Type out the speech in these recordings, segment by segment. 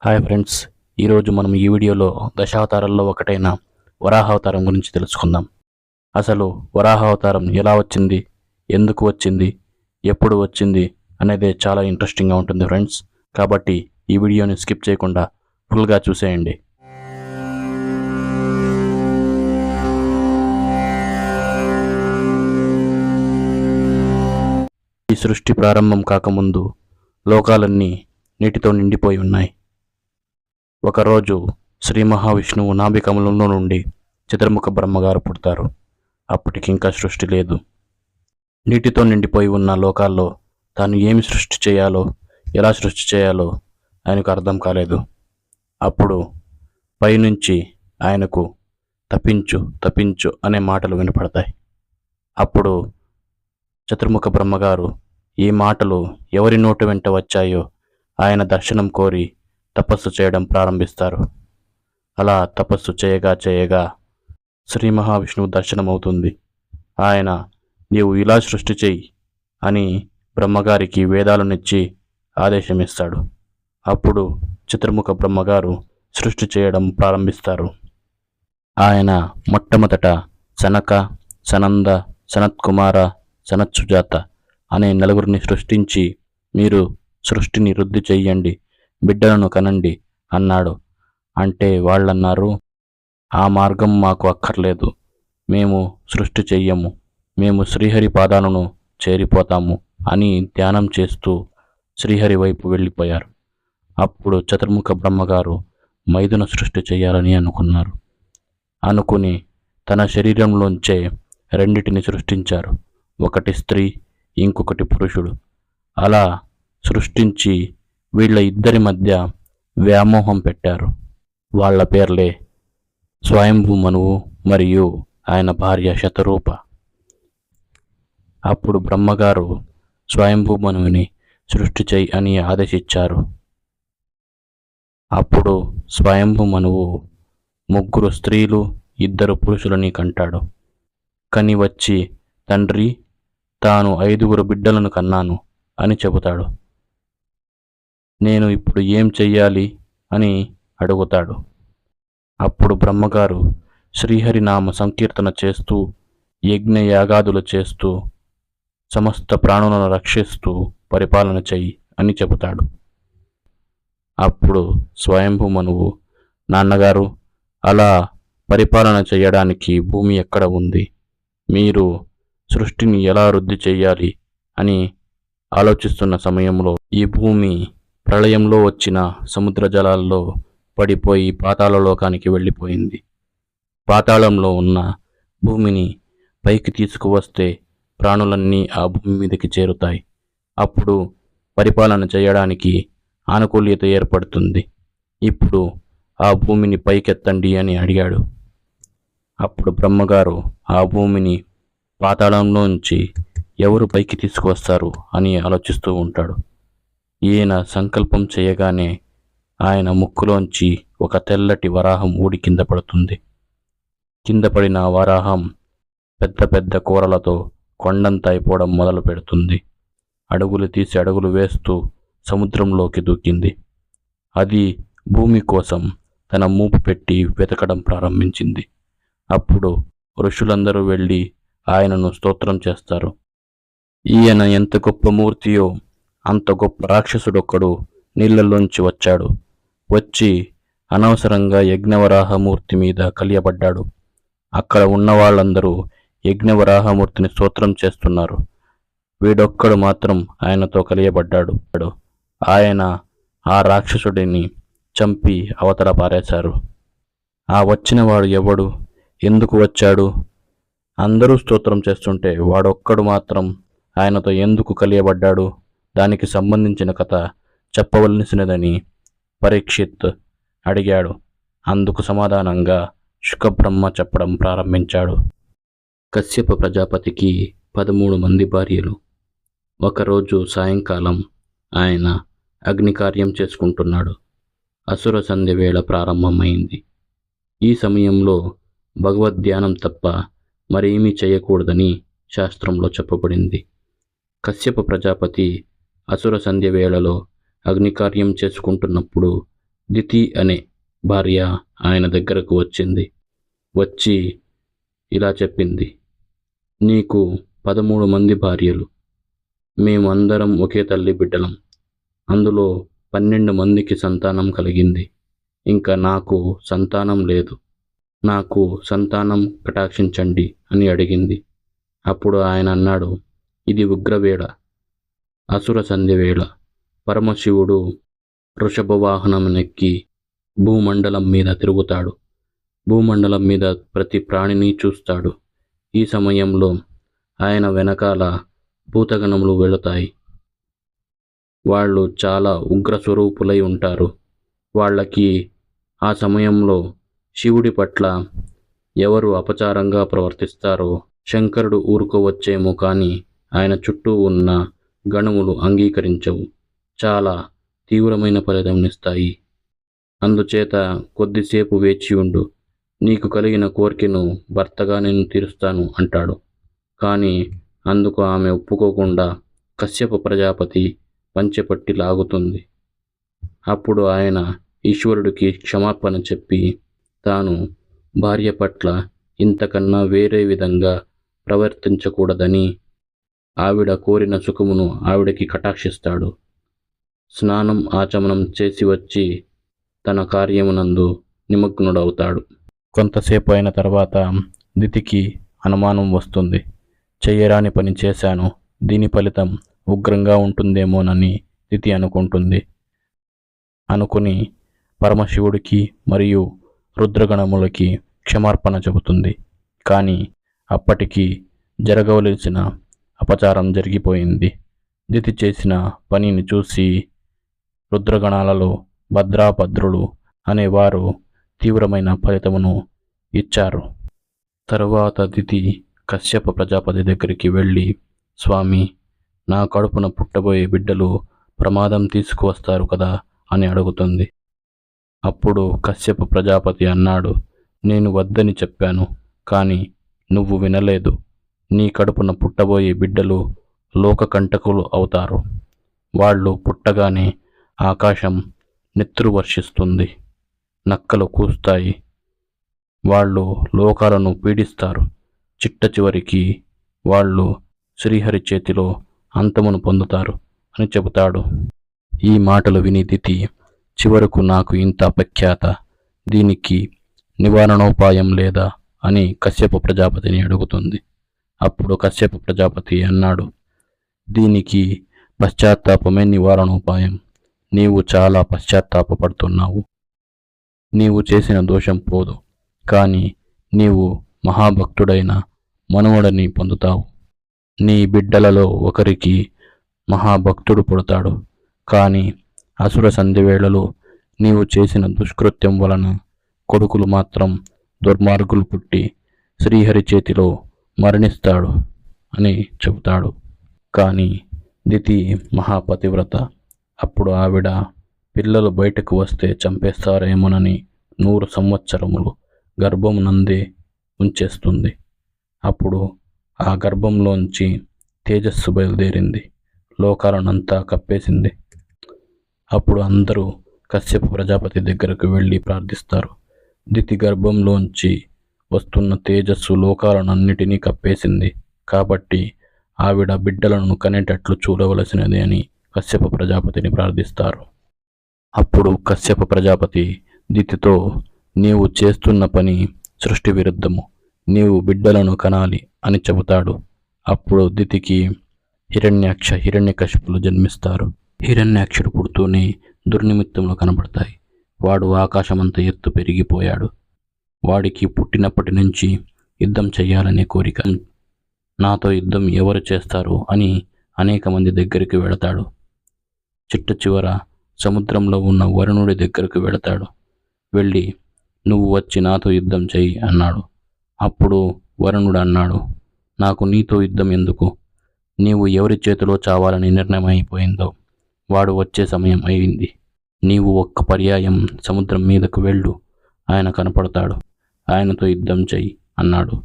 Hi friends, ఈరోజు మనం ఈ వీడియోలో దశావతారాల్లో ఒకటైన వరాహావతారం గురించి తెలుసుకుందాం. అసలు వరాహావతారం ఎలా వచ్చింది, ఎందుకు వచ్చింది, ఎప్పుడు వచ్చింది అనేది చాలా ఇంట్రెస్టింగ్గా ఉంటుంది ఫ్రెండ్స్. కాబట్టి ఈ వీడియోని స్కిప్ చేయకుండా ఫుల్గా చూసేయండి. ఈ సృష్టి ప్రారంభం కాకముందు లోకాలన్నీ నీటితో నిండిపోయి ఉన్నాయి. ఒకరోజు శ్రీ మహావిష్ణువు నాభికమలంలో నుండి చతుర్ముఖ బ్రహ్మగారు పుడతారు. అప్పటికింకా సృష్టి లేదు. నీటితో నిండిపోయి ఉన్న లోకాల్లో తాను ఏమి సృష్టి చేయాలో, ఎలా సృష్టి చేయాలో ఆయనకు అర్థం కాలేదు. అప్పుడు పైనుంచి ఆయనకు తప్పించు తప్పించు అనే మాటలు వినపడతాయి. అప్పుడు చతుర్ముఖ బ్రహ్మగారు ఈ మాటలు ఎవరి నోటి వెంట వచ్చాయో ఆయన దర్శనం కోరి తపస్సు చేయడం ప్రారంభిస్తారు. అలా తపస్సు చేయగా చేయగా శ్రీ మహావిష్ణువు దర్శనమవుతుంది. ఆయన నీవు ఇలా సృష్టి చెయ్యి అని బ్రహ్మగారికి వేదాలనిచ్చి ఆదేశమిస్తాడు. అప్పుడు చతుర్ముఖ బ్రహ్మగారు సృష్టి చేయడం ప్రారంభిస్తారు. ఆయన మొట్టమొదట సనక, సనంద, సనత్కుమార, సనత్సుజాత అనే నలుగురిని సృష్టించి మీరు సృష్టిని వృద్ధి చెయ్యండి, బిడ్డలను కనండి అన్నాడు. అంటే వాళ్ళన్నారు, ఆ మార్గం మాకు అక్కర్లేదు, మేము సృష్టి చెయ్యము, మేము శ్రీహరి పాదాలను చేరిపోతాము అని ధ్యానం చేస్తూ శ్రీహరి వైపు వెళ్ళిపోయారు. అప్పుడు చతుర్ముఖ బ్రహ్మగారు మైథున సృష్టి చేయాలని అనుకున్నారు. అనుకుని తన శరీరంలోంచే రెండిటిని సృష్టించారు. ఒకటి స్త్రీ, ఇంకొకటి పురుషుడు. అలా సృష్టించి వీళ్ళ ఇద్దరి మధ్య వ్యామోహం పెట్టారు. వాళ్ళ పేర్లే స్వయంభూ మనువు మరియు ఆయన భార్య శతరూప. అప్పుడు బ్రహ్మగారు స్వయంభూ మనువుని సృష్టి చేయి అని ఆదేశించారు. అప్పుడు స్వయంభూ మనువు 3 స్త్రీలు 2 పురుషులని కంటాడు. కని వచ్చి తండ్రి, తాను 5 బిడ్డలను కన్నాను అని చెబుతాడు. నేను ఇప్పుడు ఏం చెయ్యాలి అని అడుగుతాడు. అప్పుడు బ్రహ్మగారు శ్రీహరినామ సంకీర్తన చేస్తూ, యజ్ఞయాగాదులు చేస్తూ, సమస్త ప్రాణులను రక్షిస్తూ పరిపాలన చెయ్యి అని చెబుతాడు. అప్పుడు స్వయంభూ మనువు, నాన్నగారు, అలా పరిపాలన చేయడానికి భూమి ఎక్కడ ఉంది? మీరు సృష్టిని ఎలా వృద్ధి చెయ్యాలి అని ఆలోచిస్తున్న సమయంలో ఈ భూమి ప్రళయంలో వచ్చిన సముద్ర జలాల్లో పడిపోయి పాతాళలోకానికి వెళ్ళిపోయింది. పాతాళంలో ఉన్న భూమిని పైకి తీసుకువస్తే ప్రాణులన్నీ ఆ భూమి మీదకి చేరుతాయి. అప్పుడు పరిపాలన చేయడానికి ఆనుకూల్యత ఏర్పడుతుంది. ఇప్పుడు ఆ భూమిని పైకెత్తండి అని అడిగాడు. అప్పుడు బ్రహ్మగారు ఆ భూమిని పాతాళంలోంచి ఎవరు పైకి తీసుకువస్తారు అని ఆలోచిస్తూ ఉంటాడు. ఈయన సంకల్పం చేయగానే ఆయన ముక్కులోంచి ఒక తెల్లటి వరాహం ఊడి కింద పడుతుంది. కింద పడిన వరాహం పెద్ద పెద్ద కూరలతో కొండంత అయిపోవడం మొదలు పెడుతుంది. అడుగులు తీసి అడుగులు వేస్తూ సముద్రంలోకి దూకింది. అది భూమి కోసం తన మూపు పెట్టి వెతకడం ప్రారంభించింది. అప్పుడు ఋషులందరూ వెళ్ళి ఆయనను స్తోత్రం చేస్తారు. ఈయన ఎంత గొప్ప మూర్తియో అంత గొప్ప రాక్షసుడొక్కడు నీళ్లలోంచి వచ్చాడు. వచ్చి అనవసరంగా యజ్ఞవరాహమూర్తి మీద కలియబడ్డాడు. అక్కడ ఉన్న వాళ్ళందరూ యజ్ఞవరాహమూర్తిని స్తోత్రం చేస్తున్నారు. వీడొక్కడు మాత్రం ఆయనతో కలియబడ్డాడు. ఆయన ఆ రాక్షసుడిని చంపి అవతల పారేశారు. ఆ వచ్చినవాడు ఎవడు, ఎందుకు వచ్చాడు? అందరూ స్తోత్రం చేస్తుంటే వాడొక్కడు మాత్రం ఆయనతో ఎందుకు కలియబడ్డాడు? దానికి సంబంధించిన కథ చెప్పవలసినదని పరీక్షిత్ అడిగాడు. అందుకు సమాధానంగా శుకబ్రహ్మ చెప్పడం ప్రారంభించాడు. కశ్యప ప్రజాపతికి 13 మంది భార్యలు. ఒకరోజు సాయంకాలం ఆయన అగ్నికార్యం చేసుకుంటున్నాడు. అసుర సంధ్య వేళ ప్రారంభమైంది. ఈ సమయంలో భగవద్ధ్యానం తప్ప మరేమీ చేయకూడదని శాస్త్రంలో చెప్పబడింది. కశ్యప ప్రజాపతి అసుర సంధ్య వేళలో అగ్నికార్యం చేసుకుంటున్నప్పుడు దితి అనే భార్య ఆయన దగ్గరకు వచ్చింది. వచ్చి ఇలా చెప్పింది, నీకు 13 మంది భార్యలు, మేము అందరం ఒకే తల్లి బిడ్డలం. అందులో 12 మందికి సంతానం కలిగింది. ఇంకా నాకు సంతానం లేదు. నాకు సంతానం కటాక్షించండి అని అడిగింది. అప్పుడు ఆయన అన్నాడు, ఇది ఉగ్రవేళ, అసుర సంధ్యవేళ. పరమశివుడు వృషభవాహనమునెక్కి భూమండలం మీద తిరుగుతాడు. భూమండలం మీద ప్రతి ప్రాణిని చూస్తాడు. ఈ సమయంలో ఆయన వెనకాల భూతగణములు వెళతాయి. వాళ్ళు చాలా ఉగ్రస్వరూపులై ఉంటారు. వాళ్ళకి ఆ సమయంలో శివుడి పట్ల ఎవరు అపచారంగా ప్రవర్తిస్తారో శంకరుడు ఊరుకోవచ్చేమో కానీ ఆయన చుట్టూ ఉన్న గణములు అంగీకరించవు. చాలా తీవ్రమైన ఫలితంనిస్తాయి. అందుచేత కొద్దిసేపు వేచి ఉండు, నీకు కలిగిన కోరికను భర్తగా నేను తీరుస్తాను అంటాడు. కానీ అందుకు ఆమె ఒప్పుకోకుండా కశ్యప ప్రజాపతి పంచెపట్టి లాగుతుంది. అప్పుడు ఆయన ఈశ్వరుడికి క్షమాపణ చెప్పి తాను భార్య పట్ల ఇంతకన్నా వేరే విధంగా ప్రవర్తించకూడదని, ఆవిడ కోరిన సుఖమును ఆవిడకి కటాక్షిస్తాడు. స్నానం ఆచమనం చేసి వచ్చి తన కార్యమునందు నిమగ్నుడవుతాడు. కొంతసేపు అయిన తర్వాత దితికి అనుమానం వస్తుంది. చెయ్యరాని పని చేశాను, దీని ఫలితం ఉగ్రంగా ఉంటుందేమోనని దితి అనుకుంటుంది. అనుకుని పరమశివుడికి మరియు రుద్రగణములకి క్షమార్పణ చెబుతుంది. కానీ అప్పటికి జరగవలసిన అపచారం జరిగిపోయింది. దితి చేసిన పనిని చూసి రుద్రగణాలలో భద్రాభద్రులు అనేవారు తీవ్రమైన ఫలితమును ఇచ్చారు. తరువాత దితి కశ్యప ప్రజాపతి దగ్గరికి వెళ్ళి, స్వామి, నా కడుపున పుట్టబోయే బిడ్డలు ప్రమాదం తీసుకువస్తారు కదా అని అడుగుతుంది. అప్పుడు కశ్యప ప్రజాపతి అన్నాడు, నేను వద్దని చెప్పాను, కానీ నువ్వు వినలేదు. నీ కడుపున పుట్టబోయే బిడ్డలు లోకకంటకులు అవుతారు. వాళ్ళు పుట్టగానే ఆకాశం నెత్తురు వర్షిస్తుంది, నక్కలు కూస్తాయి, వాళ్ళు లోకాలను పీడిస్తారు. చిట్ట చివరికి వాళ్ళు శ్రీహరి చేతిలో అంతమును పొందుతారు అని చెబుతాడు. ఈ మాటలు విని దితి, చివరకు నాకు ఇంత అపఖ్యాత, దీనికి నివారణోపాయం లేదా అని కశ్యప ప్రజాపతిని అడుగుతుంది. అప్పుడు కశ్యప ప్రజాపతి అన్నాడు, దీనికి పశ్చాత్తాపమే నివారణోపాయం. నీవు చాలా పశ్చాత్తాపడుతున్నావు. నీవు చేసిన దోషం పోదు, కానీ నీవు మహాభక్తుడైన మనుమడని పొందుతావు. నీ బిడ్డలలో ఒకరికి మహాభక్తుడు పుడతాడు. కానీ అసుర సంధ్యవేళలో నీవు చేసిన దుష్కృత్యం వలన కొడుకులు మాత్రం దుర్మార్గులు పుట్టి శ్రీహరి చేతిలో మరణిస్తాడు అని చెబుతాడు. కానీ దితి మహాపతివ్రత. అప్పుడు ఆవిడ పిల్లలు బయటకు వస్తే చంపేస్తారేమోనని 100 సంవత్సరములు గర్భమునందే ఉంచేస్తుంది. అప్పుడు ఆ గర్భంలోంచి తేజస్సు బయలుదేరింది, లోకాలనంతా కప్పేసింది. అప్పుడు అందరూ కశ్యప ప్రజాపతి దగ్గరకు వెళ్ళి ప్రార్థిస్తారు. దితి గర్భంలోంచి వస్తున్న తేజస్సు లోకాలనన్నిటినీ కప్పేసింది, కాబట్టి ఆవిడ బిడ్డలను కనేటట్లు చూడవలసినది అని కశ్యప ప్రజాపతిని ప్రార్థిస్తారు. అప్పుడు కశ్యప ప్రజాపతి దితితో, నీవు చేస్తున్న పని సృష్టి విరుద్ధము, నీవు బిడ్డలను కనాలి అని చెబుతాడు. అప్పుడు దితికి హిరణ్యాక్ష, హిరణ్యకశిపులు జన్మిస్తారు. హిరణ్యాక్షుడు పుడుతూనే దుర్నిమిత్తములు కనబడతాయి. వాడు ఆకాశమంత ఎత్తు పెరిగిపోయాడు. వాడికి పుట్టినప్పటి నుంచి యుద్ధం చెయ్యాలనే కోరిక. నాతో యుద్ధం ఎవరు చేస్తారు అని అనేక మంది దగ్గరికి వెళతాడు. చిట్ట చివర సముద్రంలో ఉన్న వరుణుడి దగ్గరకు వెళతాడు. వెళ్ళి, నువ్వు వచ్చి నాతో యుద్ధం చెయ్యి అన్నాడు. అప్పుడు వరుణుడు అన్నాడు, నాకు నీతో యుద్ధం ఎందుకు? నీవు ఎవరి చేతిలో చావాలని నిర్ణయం అయిపోయిందో వాడు వచ్చే సమయం అయింది. నీవు ఒక్క పర్యాయం సముద్రం మీదకు వెళ్ళు, ఆయన కనపడతాడు, ఆయనతో యుద్ధం చెయ్యి అన్నాడు.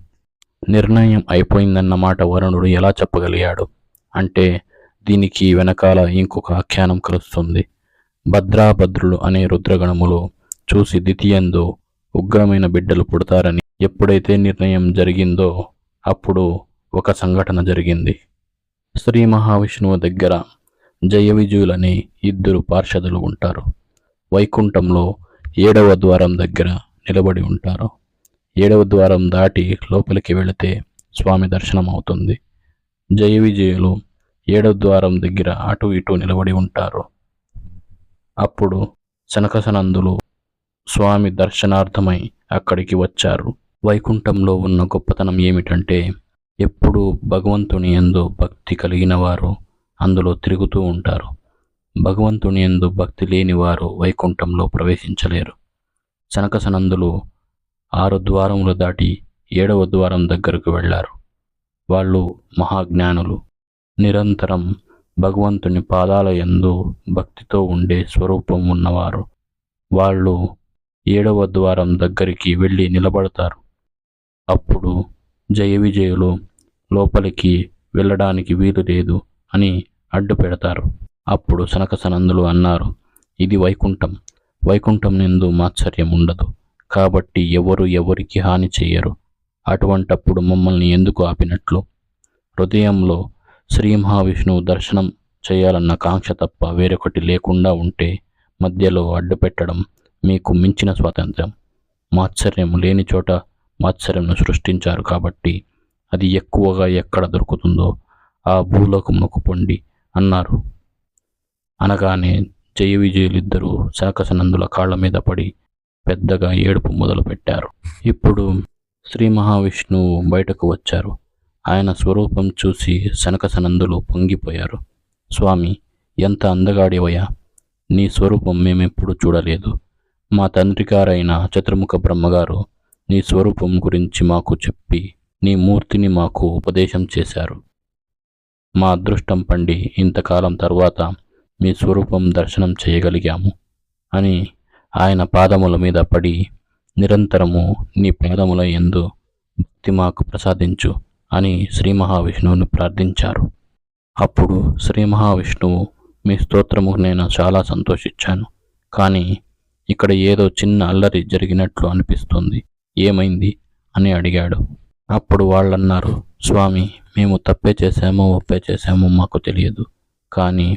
నిర్ణయం అయిపోయిందన్నమాట వరుణుడు ఎలా చెప్పగలిగాడు అంటే, దీనికి వెనకాల ఇంకొక ఆఖ్యానం కలుస్తుంది. భద్రాభద్రులు అనే రుద్రగణములు చూసి ద్వితీయందు ఉగ్రమైన బిడ్డలు పుడతారని ఎప్పుడైతే నిర్ణయం జరిగిందో అప్పుడు ఒక సంఘటన జరిగింది. శ్రీ మహావిష్ణువు దగ్గర జయ విజయులనే ఇద్దరు పార్షదులు ఉంటారు. వైకుంఠంలో 7వ ద్వారం దగ్గర నిలబడి ఉంటారు. 7వ ద్వారం దాటి లోపలికి వెళితే స్వామి దర్శనం అవుతుంది. జయ విజయులు 7వ ద్వారం దగ్గర అటు ఇటు నిలబడి ఉంటారు. అప్పుడు సనకసనందులు స్వామి దర్శనార్థమై అక్కడికి వచ్చారు. వైకుంఠంలో ఉన్న గొప్పతనం ఏమిటంటే ఎప్పుడూ భగవంతుని యందు భక్తి కలిగిన వారు అందులో తిరుగుతూ ఉంటారు. భగవంతుని యందు భక్తి లేని వారు వైకుంఠంలో ప్రవేశించలేరు. సనకసనందులు 6 ద్వారములు దాటి 7వ ద్వారం దగ్గరకు వెళ్ళారు. వాళ్ళు మహాజ్ఞానులు, నిరంతరం భగవంతుని పాదాల యందు భక్తితో ఉండే స్వరూపం ఉన్నవారు. వాళ్ళు 7వ ద్వారం దగ్గరికి వెళ్ళి నిలబడతారు. అప్పుడు జయ విజయులు లోపలికి వెళ్ళడానికి వీలు లేదు అని అడ్డు పెడతారు. అప్పుడు సనకసనందులు అన్నారు, ఇది వైకుంఠం. వైకుంఠం నందు మాత్సర్యం ఉండదు, కాబట్టి ఎవరు ఎవరికి హాని చెయ్యరు. అటువంటప్పుడు మమ్మల్ని ఎందుకు ఆపినట్లు? హృదయంలో శ్రీ మహావిష్ణువు దర్శనం చేయాలన్న కాంక్ష తప్ప వేరొకటి లేకుండా ఉంటే మధ్యలో అడ్డు పెట్టడం మీకు మించిన స్వాతంత్ర్యం. మాత్సర్యం లేని చోట మాత్సర్యంను సృష్టించారు కాబట్టి అది ఎక్కువగా ఎక్కడ దొరుకుతుందో ఆ భూలోకమునకు పొండి అన్నారు. అనగానే జయ విజయులిద్దరూ సనకసనందుల కాళ్ల మీద పడి పెద్దగా ఏడుపు మొదలుపెట్టారు. ఇప్పుడు శ్రీ మహావిష్ణువు బయటకు వచ్చారు. ఆయన స్వరూపం చూసి సనకసనందులు పొంగిపోయారు. స్వామి, ఎంత అందగాడివయ్యా! నీ స్వరూపం మేమెప్పుడు చూడలేదు. మా తండ్రి గారైన చతుర్ముఖ బ్రహ్మగారు నీ స్వరూపం గురించి మాకు చెప్పి నీ మూర్తిని మాకు ఉపదేశం చేశారు. మా అదృష్టం పండి ఇంతకాలం తర్వాత మీ స్వరూపం దర్శనం చేయగలిగాము అని ఆయన పాదముల మీద పడి నిరంతరము నీ పాదముల యందు భక్తి మాకు ప్రసాదించు అని శ్రీ మహావిష్ణువుని ప్రార్థించారు. అప్పుడు శ్రీ మహావిష్ణువు, మీ స్తోత్రము నేను చాలా సంతోషించాను, కానీ ఇక్కడ ఏదో చిన్న అల్లరి జరిగినట్లు అనిపిస్తుంది, ఏమైంది అని అడిగాడు. అప్పుడు వాళ్ళన్నారు, స్వామి, మేము తప్పే చేశామో ఒప్పే చేశామో మాకు తెలియదు, కానీ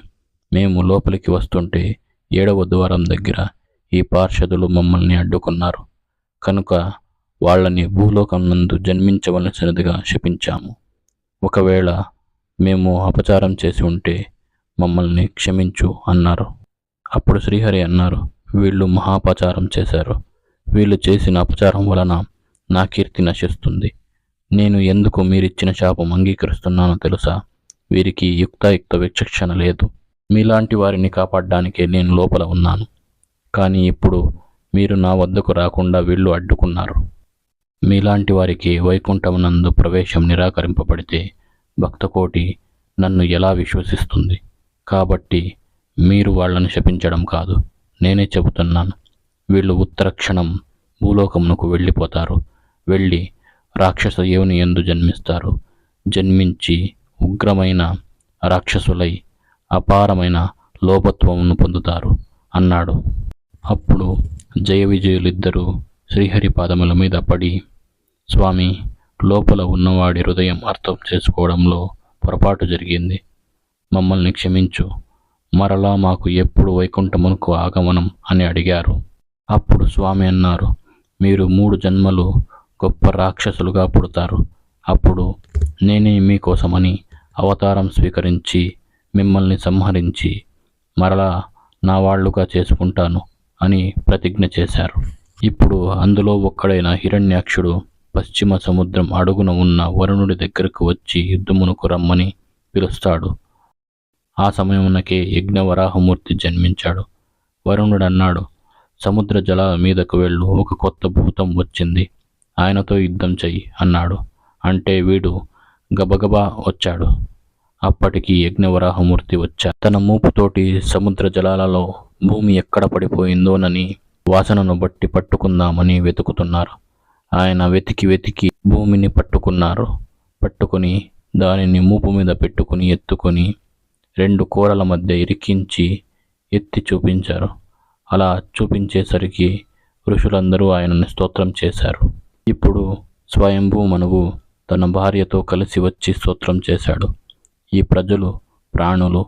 మేము లోపలికి వస్తుంటే 7వ ద్వారం దగ్గర ఈ పార్షదులు మమ్మల్ని అడ్డుకున్నారు కనుక వాళ్ళని భూలోకం నందు జన్మించవలసినదిగా శపించాము. ఒకవేళ మేము అపచారం చేసి ఉంటే మమ్మల్ని క్షమించు అన్నారు. అప్పుడు శ్రీహరి అన్నారు, వీళ్ళు మహాపచారం చేశారు. వీళ్ళు చేసిన అపచారం వలన నా కీర్తి నశిస్తుంది. నేను ఎందుకు మీరిచ్చిన శాపం అంగీకరిస్తున్నానో తెలుసా? వీరికి యుక్తాయుక్త విచక్షణ లేదు. మీలాంటి వారిని కాపాడడానికే నేను లోపల ఉన్నాను, కానీ ఇప్పుడు మీరు నా వద్దకు రాకుండా వీళ్ళు అడ్డుకున్నారు. మీలాంటి వారికి వైకుంఠమునందు ప్రవేశం నిరాకరింపబడితే భక్తకోటి నన్ను ఎలా విశ్వసిస్తుంది? కాబట్టి మీరు వాళ్ళని శపించడం కాదు, నేనే చెబుతున్నాను. వీళ్ళు ఉత్తరక్షణం భూలోకమునకు వెళ్ళిపోతారు. వెళ్ళి రాక్షస యోని యందు జన్మిస్తారు. జన్మించి ఉగ్రమైన రాక్షసులై అపారమైన లోపత్వమును పొందుతారు అన్నాడు. అప్పుడు జయ విజయులిద్దరూ శ్రీహరి పాదముల మీద పడి, స్వామి, లోపల ఉన్నవాడి హృదయం అర్థం చేసుకోవడంలో పొరపాటు జరిగింది, మమ్మల్ని క్షమించు, మరలా మాకు ఎప్పుడు వైకుంఠమునకు ఆగమనం అని అడిగారు. అప్పుడు స్వామి అన్నారు, మీరు 3 జన్మలు గొప్ప రాక్షసులుగా పుడతారు. అప్పుడు నేనే మీకోసమని అవతారం స్వీకరించి మిమ్మల్ని సంహరించి మరలా నా వాళ్ళుగా చేసుకుంటాను అని ప్రతిజ్ఞ చేశారు. ఇప్పుడు అందులో ఒక్కడైన హిరణ్యాక్షుడు పశ్చిమ సముద్రం అడుగున ఉన్న వరుణుడి దగ్గరకు వచ్చి యుద్ధమునకు రమ్మని పిలుస్తాడు. ఆ సమయమునకే యజ్ఞవరాహమూర్తి జన్మించాడు. వరుణుడు అన్నాడు, సముద్ర జలాల మీదకు వెళ్ళు, ఒక కొత్త భూతం వచ్చింది, ఆయనతో యుద్ధం చెయ్యి అన్నాడు. అంటే వీడు గబగబా వచ్చాడు. అప్పటికి యజ్ఞవరాహమూర్తి వచ్చాడు. తన మూపుతోటి సముద్ర జలాలలో భూమి ఎక్కడ పడిపోయిందోనని వాసనను బట్టి పట్టుకుందామని వెతుకుతున్నారు. ఆయన వెతికి వెతికి భూమిని పట్టుకున్నారు. పట్టుకుని దానిని మూపు మీద పెట్టుకుని ఎత్తుకొని 2 కోరల మధ్య ఇరికించి ఎత్తి చూపించారు. అలా చూపించేసరికి ఋషులందరూ ఆయనను స్తోత్రం చేశారు. ఇప్పుడు స్వయంభూ మనువు తన భార్యతో కలిసి వచ్చి స్తోత్రం చేశాడు. ఈ ప్రజలు, ప్రాణులు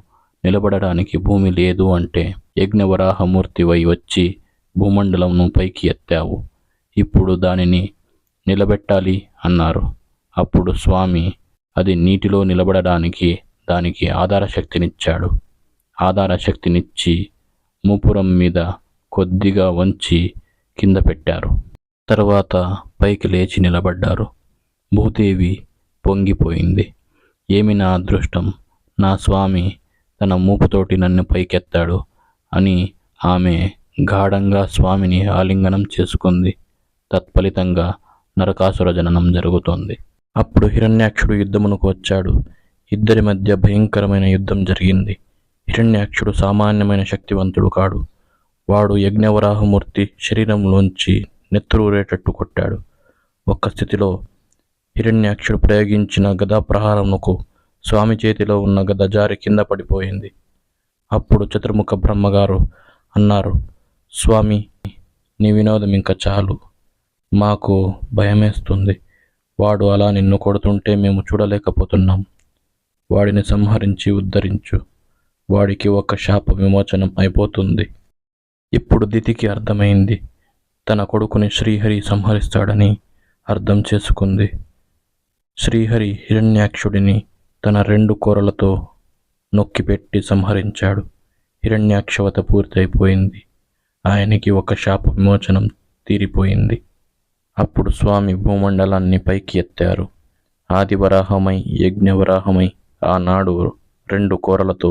నిలబడడానికి భూమి లేదు అంటే యజ్ఞవరాహమూర్తివై వచ్చి భూమండలంను పైకి ఎత్తావు, ఇప్పుడు దానిని నిలబెట్టాలి అన్నారు. అప్పుడు స్వామి అది నీటిలో నిలబడడానికి దానికి ఆధారశక్తినిచ్చాడు. ఆధారశక్తినిచ్చి మూపురం మీద కొద్దిగా వంచి కింద పెట్టారు. తర్వాత పైకి లేచి నిలబడ్డారు. భూదేవి పొంగిపోయింది. ఏమి నా అదృష్టం, నా స్వామి తన మూపుతోటి నన్ను పైకెత్తాడు అని ఆమె గాఢంగా స్వామిని ఆలింగనం చేసుకుంది. తత్ఫలితంగా నరకాసుర జననం జరుగుతోంది. అప్పుడు హిరణ్యాక్షుడు యుద్ధమునకు వచ్చాడు. ఇద్దరి మధ్య భయంకరమైన యుద్ధం జరిగింది. హిరణ్యాక్షుడు సామాన్యమైన శక్తివంతుడు కాడు. వాడు యజ్ఞవరాహమూర్తి శరీరంలోంచి నెత్తురూరేటట్టు కొట్టాడు. ఒక్క స్థితిలో హిరణ్యాక్షుడు ప్రయోగించిన గదా ప్రహారమునకు స్వామి చేతిలో ఉన్న గద జారి కింద పడిపోయింది. అప్పుడు చతుర్ముఖ బ్రహ్మగారు అన్నారు, స్వామి, నీ వినోదం ఇంకా చాలు, మాకు భయమేస్తుంది. వాడు అలా నిన్ను కొడుతుంటే మేము చూడలేకపోతున్నాం. వాడిని సంహరించి ఉద్ధరించు. వాడికి ఒక శాప విమోచనం అయిపోతుంది. ఇప్పుడు దితికి అర్థమైంది. తన కొడుకుని శ్రీహరి సంహరిస్తాడని అర్థం చేసుకుంది. శ్రీహరి హిరణ్యాక్షుడిని తన 2 కోరలతో నొక్కిపెట్టి సంహరించాడు. హిరణ్యాక్షవత పూర్తయిపోయింది. ఆయనకి ఒక శాప విమోచనం తీరిపోయింది. అప్పుడు స్వామి భూమండలాన్ని పైకి ఎత్తారు. ఆదివరాహమై యజ్ఞవరాహమై ఆనాడు 2 కోరలతో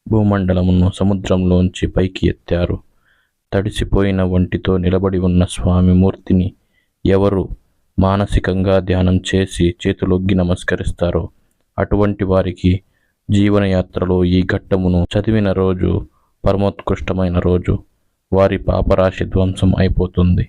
భూమండలమును సముద్రంలోంచి పైకి ఎత్తారు. తడిసిపోయిన వంటితో నిలబడి ఉన్న స్వామి మూర్తిని ఎవరు మానసికంగా ధ్యానం చేసి చేతులొగ్గి నమస్కరిస్తారో అటువంటి వారికి జీవనయాత్రలో ఈ ఘట్టమును చదివిన రోజు పరమోత్కృష్టమైన రోజు. వారి పాపరాశి ధ్వంసం అయిపోతుంది.